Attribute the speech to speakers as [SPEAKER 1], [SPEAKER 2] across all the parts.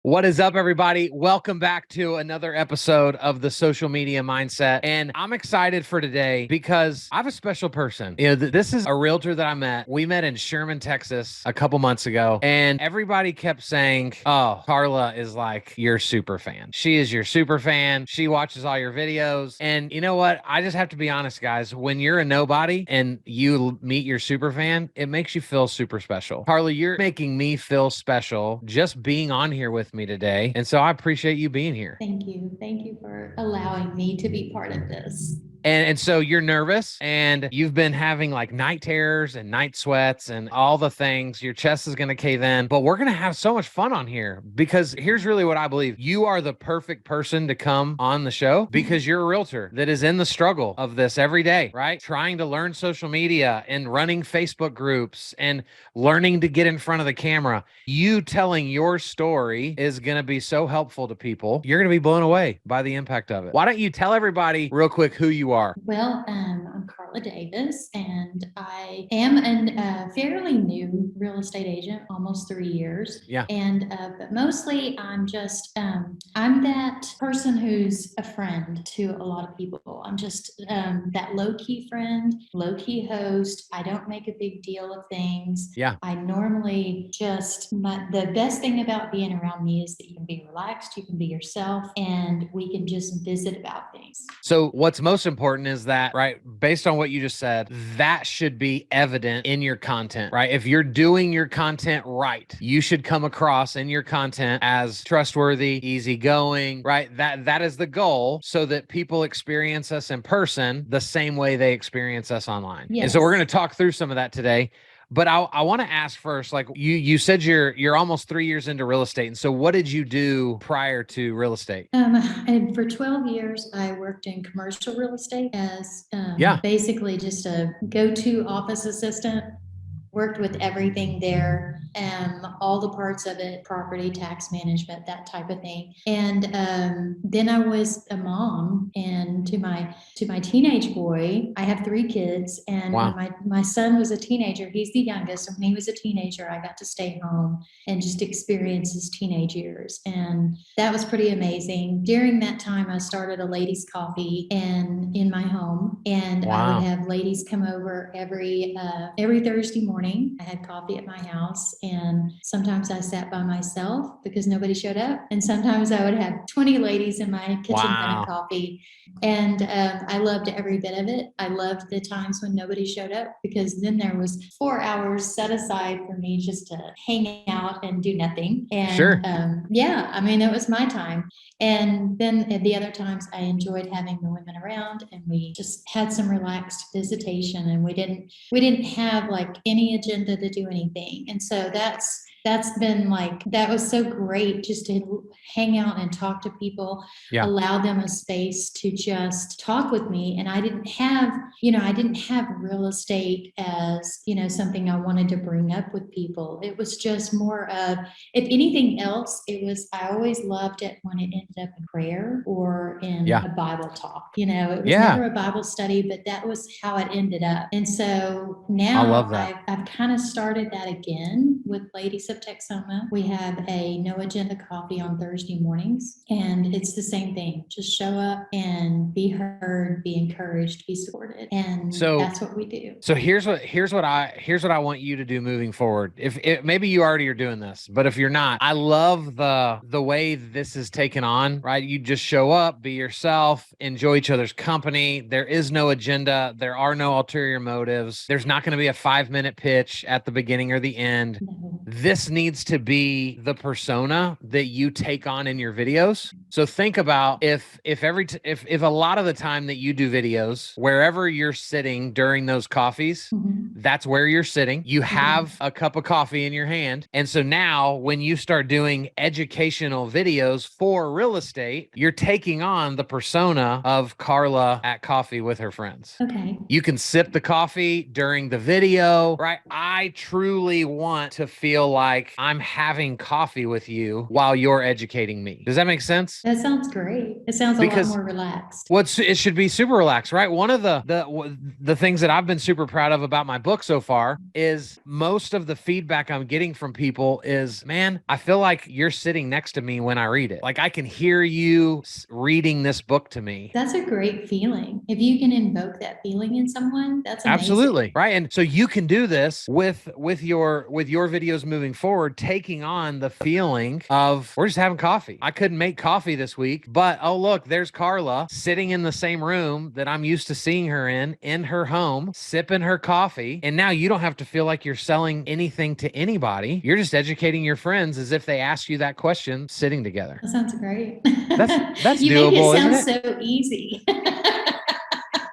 [SPEAKER 1] What is up, everybody? Welcome back to another episode of the Social Media Mindset. And I'm excited for today because I have a special person. This is a realtor that I met. We met in Sherman, Texas a couple months ago. And everybody kept saying, oh, Karla is like your super fan. She is your super fan. She watches all your videos. And you know what? I just have to be honest, guys. When you're a nobody and you meet your super fan, it makes you feel super special. Karla, you're making me feel special just being on here with me today. And so I appreciate you being here.
[SPEAKER 2] Thank you. Thank you for allowing me to be part of this.
[SPEAKER 1] And so you're nervous and you've been having like night terrors and night sweats and all the things. Your chest is going to cave in, but we're going to have so much fun on here because here's really what I believe. You are the perfect person to come on the show because you're a realtor that is in the struggle of this every day, right? Trying to learn social media and running Facebook groups and learning to get in front of the camera. You telling your story is going to be so helpful to people. You're going to be blown away by the impact of it. Why don't you tell everybody real quick who you are?
[SPEAKER 2] Well, I'm Karla Davis, and I am a fairly new real estate agent, almost 3 years.
[SPEAKER 1] Yeah.
[SPEAKER 2] And but mostly, I'm just I'm that person who's a friend to a lot of people. I'm just that low key friend, low key host. I don't make a big deal of things.
[SPEAKER 1] Yeah.
[SPEAKER 2] I normally the best thing about being around me is that you can be relaxed, you can be yourself, and we can just visit about things.
[SPEAKER 1] So what's most important is that, right, based on what you just said, that should be evident in your content, right? If you're doing your content right, you should come across in your content as trustworthy, easygoing, right? That is the goal so that people experience us in person the same way they experience us online.
[SPEAKER 2] Yes.
[SPEAKER 1] And so we're going to talk through some of that today. But I want to ask first, like you said, you're almost 3 years into real estate. And so what did you do prior to real estate?
[SPEAKER 2] And for 12 years, I worked in commercial real estate as basically just a go-to office assistant. Worked with everything there, all the parts of it, property, tax management, that type of thing. And then I was a mom, and to my teenage boy, I have 3 kids, and
[SPEAKER 1] Wow.
[SPEAKER 2] when my son was a teenager, he's the youngest, and when he was a teenager, I got to stay home and just experience his teenage years, and that was pretty amazing. During that time, I started a ladies' coffee in my home, and I would have ladies come over every Thursday morning. I had coffee at my house, and sometimes I sat by myself because nobody showed up, and sometimes I would have 20 ladies in my kitchen having coffee, and I loved every bit of it. I loved the times when nobody showed up because then there was 4 hours set aside for me just to hang out and do nothing. And
[SPEAKER 1] sure.
[SPEAKER 2] I mean, it was my time. And then at the other times, I enjoyed having the women around, and we just had some relaxed visitation, and we didn't have like any agenda to do anything. And so that's been like, that was so great just to hang out and talk to people, allow them a space to just talk with me. And I didn't have real estate as, something I wanted to bring up with people. It was just more of, if anything else, I always loved it when it ended up in prayer or in a Bible talk. It was never a Bible study, but that was how it ended up. And so now I've kind of started that again with Ladies of Texoma. We have a no agenda coffee on Thursday mornings, and it's the same thing. Just show up and be heard, be encouraged, be supported. And so that's what we do.
[SPEAKER 1] So here's what I want you to do moving forward. If maybe you already are doing this, but if you're not, I love the way this is taken on, right? You just show up, be yourself, enjoy each other's company. There is no agenda. There are no ulterior motives. There's not going to be a 5-minute pitch at the beginning or the end.
[SPEAKER 2] No.
[SPEAKER 1] This needs to be the persona that you take on in your videos. So think about if a lot of the time that you do videos, wherever you're sitting during those coffees, that's where you're sitting. You have a cup of coffee in your hand. And so now when you start doing educational videos for real estate, you're taking on the persona of Karla at coffee with her friends.
[SPEAKER 2] Okay.
[SPEAKER 1] You can sip the coffee during the video, right? I truly want to feel like like I'm having coffee with you while you're educating me. Does that make sense?
[SPEAKER 2] That sounds great. It sounds a lot
[SPEAKER 1] Because
[SPEAKER 2] more relaxed.
[SPEAKER 1] it should be super relaxed, right? One of the things that I've been super proud of about my book so far is most of the feedback I'm getting from people is, man, I feel like you're sitting next to me when I read it. Like I can hear you reading this book to me.
[SPEAKER 2] That's a great feeling. If you can invoke that feeling in someone, that's amazing.
[SPEAKER 1] Absolutely. Right. And so you can do this with your videos moving forward, taking on the feeling of we're just having coffee. I couldn't make coffee this week, but oh, look, there's Karla sitting in the same room that I'm used to seeing her in her home, sipping her coffee. And now you don't have to feel like you're selling anything to anybody. You're just educating your friends as if they ask you that question sitting together.
[SPEAKER 2] That sounds great.
[SPEAKER 1] That's
[SPEAKER 2] you
[SPEAKER 1] doable,
[SPEAKER 2] make it sound
[SPEAKER 1] isn't it?
[SPEAKER 2] so easy.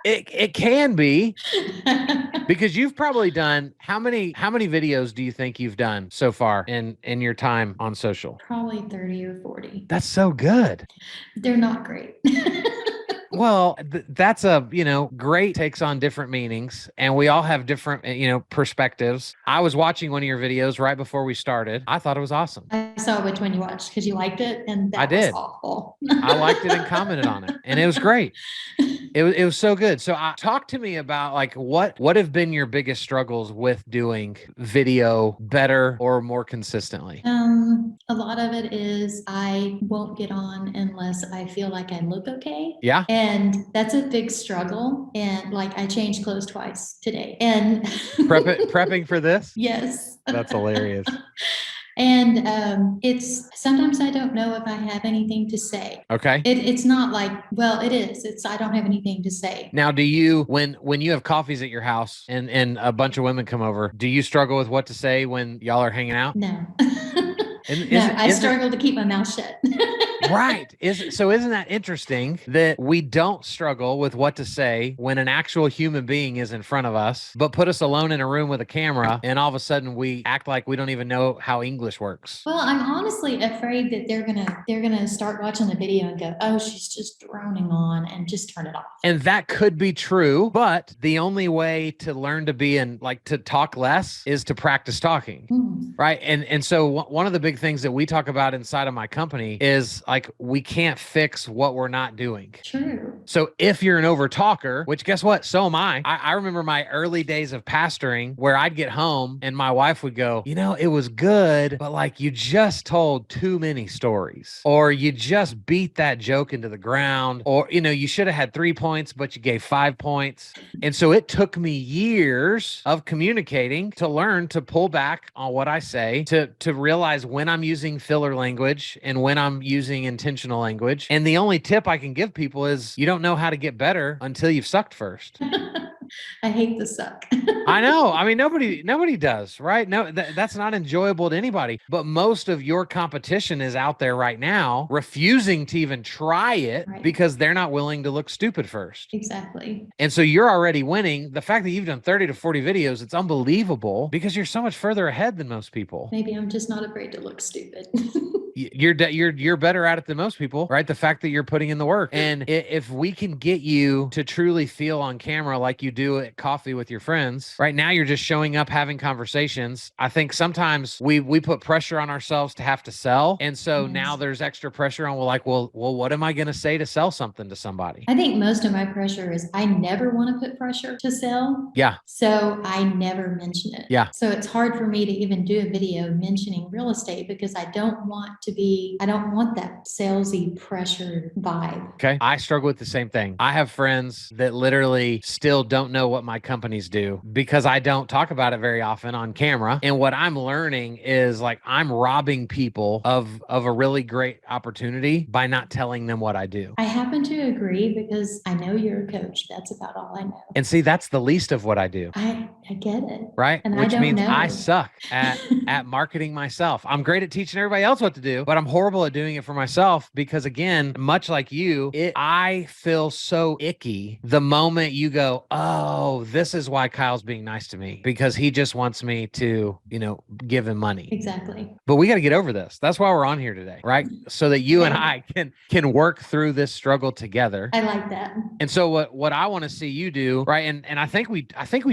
[SPEAKER 1] It can be, because you've probably done how many videos do you think you've done so far in your time on social?
[SPEAKER 2] Probably 30 or 40.
[SPEAKER 1] That's so good.
[SPEAKER 2] They're not great.
[SPEAKER 1] Well, that's great takes on different meanings, and we all have different, perspectives. I was watching one of your videos right before we started. I thought it was awesome.
[SPEAKER 2] I saw which one you watched because you liked it, and that
[SPEAKER 1] I did.
[SPEAKER 2] was awful.
[SPEAKER 1] I liked it and commented on it, and it was great. It was so good. So talk to me about like what have been your biggest struggles with doing video better or more consistently?
[SPEAKER 2] A lot of it is I won't get on unless I feel like I look okay.
[SPEAKER 1] Yeah.
[SPEAKER 2] And that's a big struggle. And like I changed clothes twice today. And
[SPEAKER 1] prepping for this?
[SPEAKER 2] Yes.
[SPEAKER 1] That's hilarious.
[SPEAKER 2] And it's sometimes I don't know if I have anything to say.
[SPEAKER 1] Okay.
[SPEAKER 2] It's not like, well, it is. It's I don't have anything to say.
[SPEAKER 1] Now, do you when you have coffees at your house and a bunch of women come over, do you struggle with what to say when y'all are hanging out?
[SPEAKER 2] No.
[SPEAKER 1] No,
[SPEAKER 2] I struggle to keep my mouth shut.
[SPEAKER 1] Right. Isn't that interesting that we don't struggle with what to say when an actual human being is in front of us, but put us alone in a room with a camera and all of a sudden we act like we don't even know how English works?
[SPEAKER 2] Well, I'm honestly afraid that they're gonna start watching the video and go, oh, she's just droning on, and just turn it off.
[SPEAKER 1] And that could be true, but the only way to learn to be to talk less is to practice talking. Right. And so one of the big things that we talk about inside of my company is like, we can't fix what we're not doing.
[SPEAKER 2] True.
[SPEAKER 1] So if you're an over talker, which guess what? So am I. I remember my early days of pastoring where I'd get home and my wife would go, it was good, but like you just told too many stories, or you just beat that joke into the ground, or, you should have had 3 points, but you gave 5 points. And so it took me years of communicating to learn to pull back on what I say, to realize when I'm using filler language and when I'm using intentional language. And the only tip I can give people is you don't know how to get better until you've sucked first.
[SPEAKER 2] I hate the suck.
[SPEAKER 1] I know. I mean, nobody does, right? No, that's not enjoyable to anybody. But most of your competition is out there right now, refusing to even try it because they're not willing to look stupid first.
[SPEAKER 2] Exactly.
[SPEAKER 1] And so you're already winning. The fact that you've done 30 to 40 videos, it's unbelievable because you're so much further ahead than most people.
[SPEAKER 2] Maybe I'm just not afraid to look stupid.
[SPEAKER 1] You're better at it than most people, right? The fact that you're putting in the work. And if we can get you to truly feel on camera like you do at coffee with your friends, right now you're just showing up, having conversations. I think sometimes we put pressure on ourselves to have to sell. And so now there's extra pressure on, well, what am I going to say to sell something to somebody?
[SPEAKER 2] I think most of my pressure is I never want to put pressure to sell.
[SPEAKER 1] Yeah.
[SPEAKER 2] So I never mention it.
[SPEAKER 1] Yeah.
[SPEAKER 2] So it's hard for me to even do a video mentioning real estate because I don't want that salesy pressure vibe.
[SPEAKER 1] Okay. I struggle with the same thing. I have friends that literally still don't know what my companies do because I don't talk about it very often on camera. And what I'm learning is like I'm robbing people of a really great opportunity by not telling them what I do.
[SPEAKER 2] I happen to agree because I know you're a coach. That's about all I know.
[SPEAKER 1] And see, that's the least of what I do.
[SPEAKER 2] I get it.
[SPEAKER 1] Right.
[SPEAKER 2] And
[SPEAKER 1] which means
[SPEAKER 2] know.
[SPEAKER 1] I suck at marketing myself. I'm great at teaching everybody else what to do, but I'm horrible at doing it for myself because, again, much like you, I feel so icky the moment you go, oh, this is why Kyle's being nice to me because he just wants me to, give him money.
[SPEAKER 2] Exactly.
[SPEAKER 1] But we got to get over this. That's why we're on here today, right? So that you and I can work through this struggle together.
[SPEAKER 2] I like that.
[SPEAKER 1] And so what I want to see you do, right? And I think we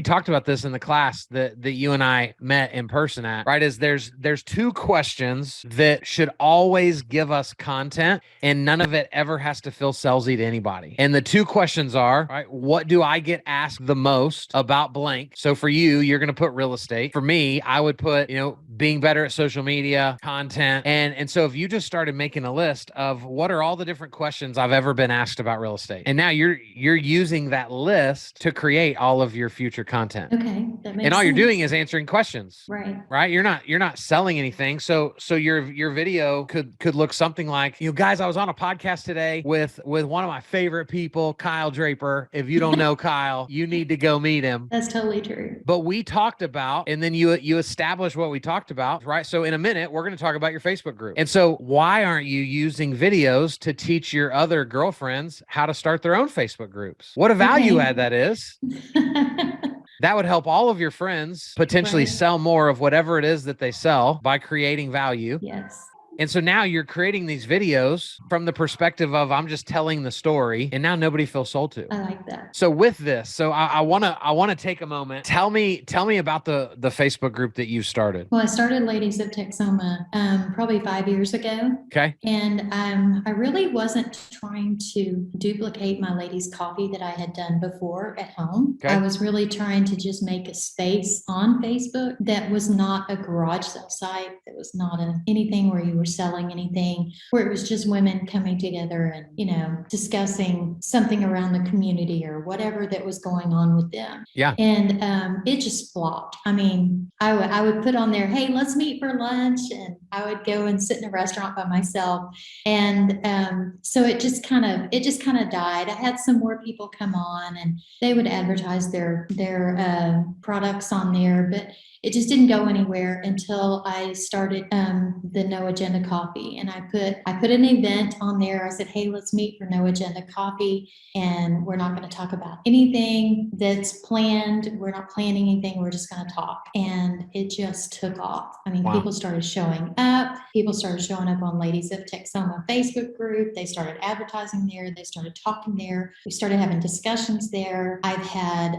[SPEAKER 1] talked about this this in the class that you and I met in person at, right? Is there's 2 questions that should always give us content, and none of it ever has to feel salesy to anybody. And the 2 questions are, right, what do I get asked the most about blank? So for you, you're going to put real estate. For me, I would put, being better at social media, content. And so if you just started making a list of what are all the different questions I've ever been asked about real estate, and now you're using that list to create all of your future content.
[SPEAKER 2] Okay, that makes
[SPEAKER 1] And all
[SPEAKER 2] sense.
[SPEAKER 1] you're doing is answering questions.
[SPEAKER 2] Right.
[SPEAKER 1] You're not selling anything. So your video could look something like, guys, I was on a podcast today with one of my favorite people, Kyle Draper. If you don't know Kyle, you need to go meet him.
[SPEAKER 2] That's totally true.
[SPEAKER 1] But we talked about, and then you establish what we talked about, right? So in a minute, we're going to talk about your Facebook group. And so why aren't you using videos to teach your other girlfriends how to start their own Facebook groups? What a value add that is. That would help all of your friends potentially sell more of whatever it is that they sell by creating value.
[SPEAKER 2] Yes.
[SPEAKER 1] And so now you're creating these videos from the perspective of, I'm just telling the story, and now nobody feels sold to.
[SPEAKER 2] I like that.
[SPEAKER 1] So with this, I want to take a moment. Tell me about the Facebook group that you started.
[SPEAKER 2] Well, I started Ladies of Texoma probably 5 years ago.
[SPEAKER 1] Okay.
[SPEAKER 2] And I really wasn't trying to duplicate my ladies' coffee that I had done before at home.
[SPEAKER 1] Okay.
[SPEAKER 2] I was really trying to just make a space on Facebook that was not a garage sale site, that was not anything where you were selling anything, where it was just women coming together and, discussing something around the community or whatever that was going on with them.
[SPEAKER 1] Yeah.
[SPEAKER 2] And it just flopped. I mean, I would put on there, hey, let's meet for lunch. And I would go and sit in a restaurant by myself. And so it just kind of died. I had some more people come on and they would advertise their products on there, but it just didn't go anywhere until I started the No Agenda Coffee. And I put an event on there. I said, hey, let's meet for No Agenda Coffee. And we're not going to talk about anything that's planned. We're not planning anything. We're just going to talk. And it just took off. I mean, people started showing up. People started showing up on Ladies of Texoma Facebook group. They started advertising there. They started talking there. We started having discussions there. I've had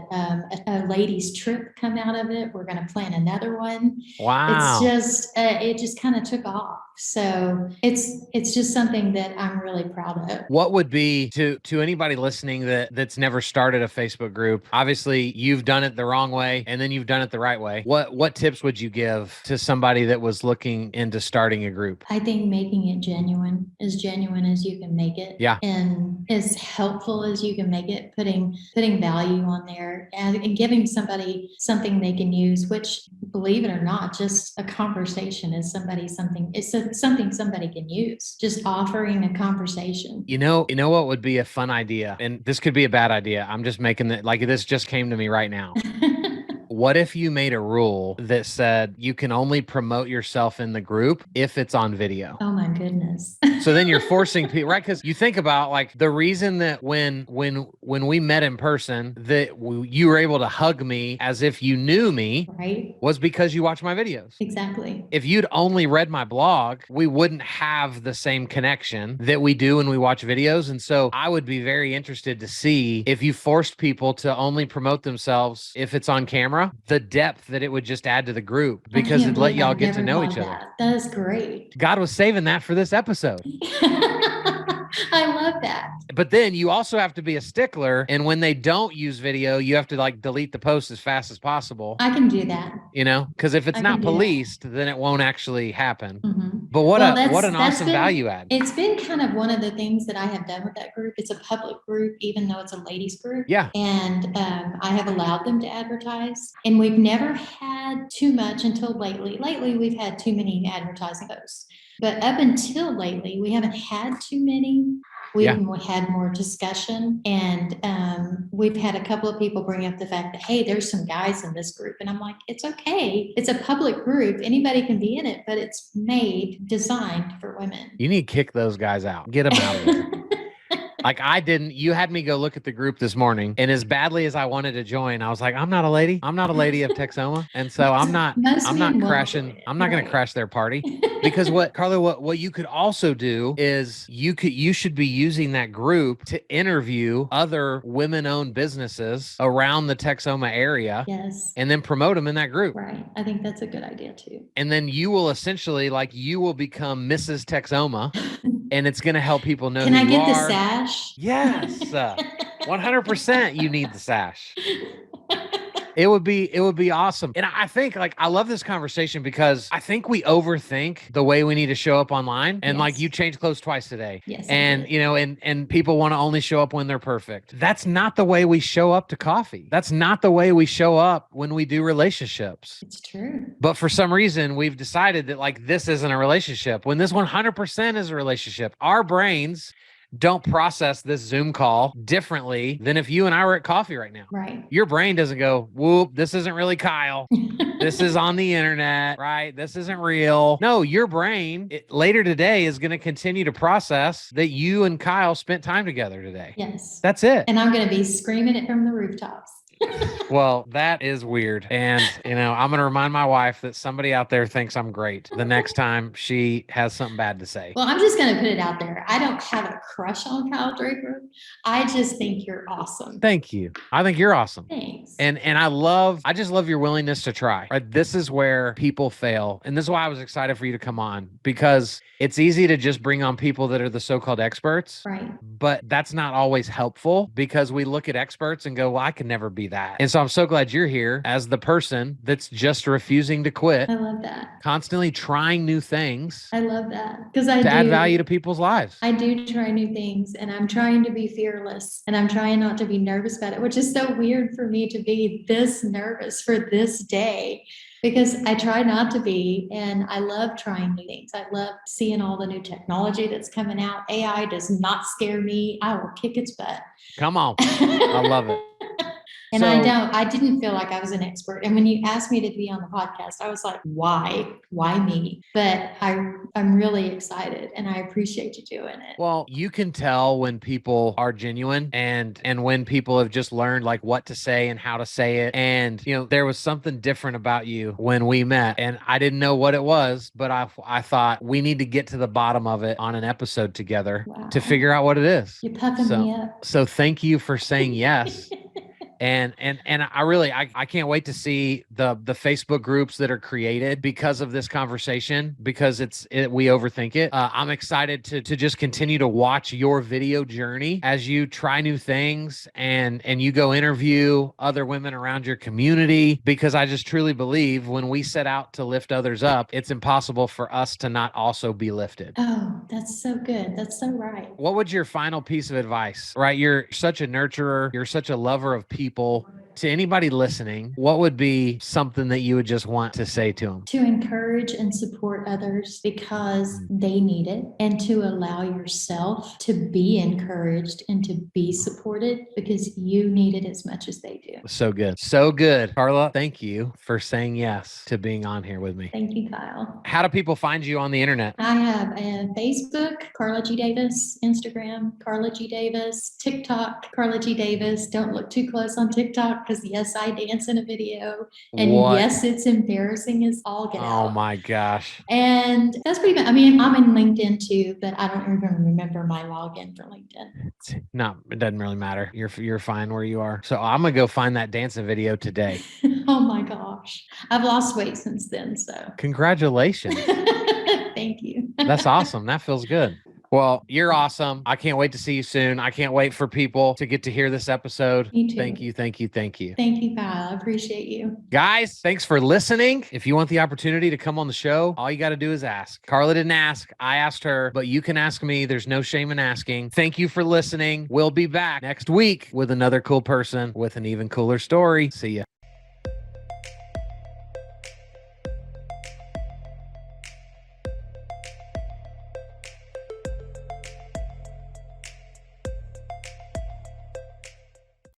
[SPEAKER 2] a ladies trip come out of it. We're going to plan another one.
[SPEAKER 1] Wow.
[SPEAKER 2] It just kind of took off. So it's just something that I'm really proud of.
[SPEAKER 1] What would be to anybody listening that's never started a Facebook group? Obviously, you've done it the wrong way, and then you've done it the right way. What tips would you give to somebody that was looking into starting a group?
[SPEAKER 2] I think making it genuine as you can make it.
[SPEAKER 1] Yeah.
[SPEAKER 2] And as helpful as you can make it, putting value on there and giving somebody something they can use, which, believe it or not, just a conversation is something somebody can use. Just offering a conversation.
[SPEAKER 1] You know what would be a fun idea? And this could be a bad idea. I'm just making that, like, this just came to me right now. What if you made a rule that said you can only promote yourself in the group if it's on video?
[SPEAKER 2] Oh my goodness.
[SPEAKER 1] So then you're forcing people, right? Because you think about, like, the reason that when we met in person that you were able to hug me as if you knew me,
[SPEAKER 2] right,
[SPEAKER 1] was because you watched my videos.
[SPEAKER 2] Exactly.
[SPEAKER 1] If you'd only read my blog, we wouldn't have the same connection that we do when we watch videos. And so I would be very interested to see if you forced people to only promote themselves if it's on camera, the depth that it would just add to the group, because it'd let y'all get to know each other.
[SPEAKER 2] That is great.
[SPEAKER 1] God was saving that for this episode.
[SPEAKER 2] I love that.
[SPEAKER 1] But then you also have to be a stickler. And when they don't use video, you have to, like, delete the post as fast as possible.
[SPEAKER 2] I can do that.
[SPEAKER 1] Because if it's not policed, then it won't actually happen.
[SPEAKER 2] Mm-hmm.
[SPEAKER 1] But what an awesome value add.
[SPEAKER 2] It's been kind of one of the things that I have done with that group. It's a public group, even though it's a ladies group.
[SPEAKER 1] Yeah.
[SPEAKER 2] And I have allowed them to advertise. And we've never had too much until lately. Lately, we've had too many advertising posts. But up until lately, we haven't had too many. We've had more discussion, and we've had a couple of people bring up the fact that, hey, there's some guys in this group. And I'm like, it's okay. It's a public group. Anybody can be in it, but it's designed for women.
[SPEAKER 1] You need to kick those guys out. Get them out of there. Like I didn't, you had me go look at the group this morning, and as badly as I wanted to join, I was like, I'm not a lady. I'm not a lady of Texoma. And so I'm not
[SPEAKER 2] Men won't
[SPEAKER 1] crashing.
[SPEAKER 2] join it,
[SPEAKER 1] I'm not going to
[SPEAKER 2] right.
[SPEAKER 1] crash their party. Because what, Carla, what you could also do is you should be using that group to interview other women-owned businesses around the Texoma area
[SPEAKER 2] Yes,
[SPEAKER 1] and then promote them in that group.
[SPEAKER 2] right. I think that's a good idea too.
[SPEAKER 1] And then you will essentially, like, you will become Mrs. Texoma, and it's going to help people know
[SPEAKER 2] Can
[SPEAKER 1] who
[SPEAKER 2] I
[SPEAKER 1] you
[SPEAKER 2] get the
[SPEAKER 1] are.
[SPEAKER 2] sash?
[SPEAKER 1] Yes. 100% you need the sash. It would be awesome. And I think, like, I love this conversation because I think we overthink the way we need to show up online. And like,
[SPEAKER 2] Yes.
[SPEAKER 1] you changed clothes twice today.
[SPEAKER 2] Yes, I
[SPEAKER 1] And
[SPEAKER 2] did.
[SPEAKER 1] you know, and people want to only show up when they're perfect. That's not the way we show up to coffee. That's not the way we show up when we do relationships.
[SPEAKER 2] It's true.
[SPEAKER 1] But for some reason, we've decided that, like, this isn't a relationship when this 100% is a relationship. Our brains don't process this Zoom call differently than if you and I were at coffee right now.
[SPEAKER 2] Right.
[SPEAKER 1] Your brain doesn't go, whoop, this isn't really Kyle. This is on the internet, right? This isn't real. No, your brain later today is going to continue to process that you and Kyle spent time together today.
[SPEAKER 2] Yes.
[SPEAKER 1] That's it.
[SPEAKER 2] And I'm going to be screaming it from the rooftops.
[SPEAKER 1] Well, that is weird. And, you know, I'm going to remind my wife that somebody out there thinks I'm great the next time she has something bad to say.
[SPEAKER 2] Well, I'm just going to put it out there. I don't have a crush on Kyle Draper. I just think you're awesome.
[SPEAKER 1] Thank you. I think you're awesome.
[SPEAKER 2] Thanks.
[SPEAKER 1] And I just love your willingness to try. Right? This is where people fail. And this is why I was excited for you to come on, because it's easy to just bring on people that are the so-called experts.
[SPEAKER 2] Right.
[SPEAKER 1] But that's not always helpful, because we look at experts and go, well, I can never be that. And so I'm so glad you're here as the person that's just refusing to quit,
[SPEAKER 2] I love that.
[SPEAKER 1] constantly trying new things
[SPEAKER 2] I love that. Because
[SPEAKER 1] to add value to people's lives.
[SPEAKER 2] I do try new things, and I'm trying to be fearless, and I'm trying not to be nervous about it, which is so weird for me to be this nervous for this day, because I try not to be, and I love trying new things. I love seeing all the new technology that's coming out. AI does not scare me. I will kick its butt.
[SPEAKER 1] Come on. I love it.
[SPEAKER 2] And I didn't feel like I was an expert. And when you asked me to be on the podcast, I was like, why me? But I'm really excited, and I appreciate you doing it.
[SPEAKER 1] Well, you can tell when people are genuine and when people have just learned, like, what to say and how to say it. And, you know, there was something different about you when we met, and I didn't know what it was, but I thought we need to get to the bottom of it on an episode together to figure out what it is.
[SPEAKER 2] You're puffing me up.
[SPEAKER 1] So thank you for saying yes. And I can't wait to see the Facebook groups that are created because of this conversation, because we overthink it. I'm excited to just continue to watch your video journey as you try new things and you go interview other women around your community, because I just truly believe when we set out to lift others up, it's impossible for us to not also be lifted.
[SPEAKER 2] Oh, that's so good. That's so right.
[SPEAKER 1] What would your final piece of advice, right? You're such a nurturer. You're such a lover of people. To anybody listening, what would be something that you would just want to say to them?
[SPEAKER 2] To encourage and support others because they need it, and to allow yourself to be encouraged and to be supported because you need it as much as they do.
[SPEAKER 1] So good. So good. Karla, thank you for saying yes to being on here with me.
[SPEAKER 2] Thank you, Kyle.
[SPEAKER 1] How do people find you on the internet?
[SPEAKER 2] I have a Facebook, Karla G. Davis, Instagram, Karla G. Davis, TikTok, Karla G. Davis. Don't look too close on TikTok, because yes, I dance in a video, and yes, it's embarrassing as all get out.
[SPEAKER 1] Oh my gosh.
[SPEAKER 2] And that's pretty much, I mean, I'm in LinkedIn too, but I don't even remember my login for LinkedIn.
[SPEAKER 1] No, it doesn't really matter. You're fine where you are. So I'm gonna go find that dancing video today.
[SPEAKER 2] Oh my gosh. I've lost weight since then, so.
[SPEAKER 1] Congratulations.
[SPEAKER 2] Thank you.
[SPEAKER 1] That's awesome. That feels good. Well, you're awesome. I can't wait to see you soon. I can't wait for people to get to hear this episode.
[SPEAKER 2] Me too.
[SPEAKER 1] Thank you. Thank you. Thank you.
[SPEAKER 2] Thank you, Kyle. I appreciate you.
[SPEAKER 1] Guys, thanks for listening. If you want the opportunity to come on the show, all you got to do is ask. Karla didn't ask. I asked her, but you can ask me. There's no shame in asking. Thank you for listening. We'll be back next week with another cool person with an even cooler story. See ya.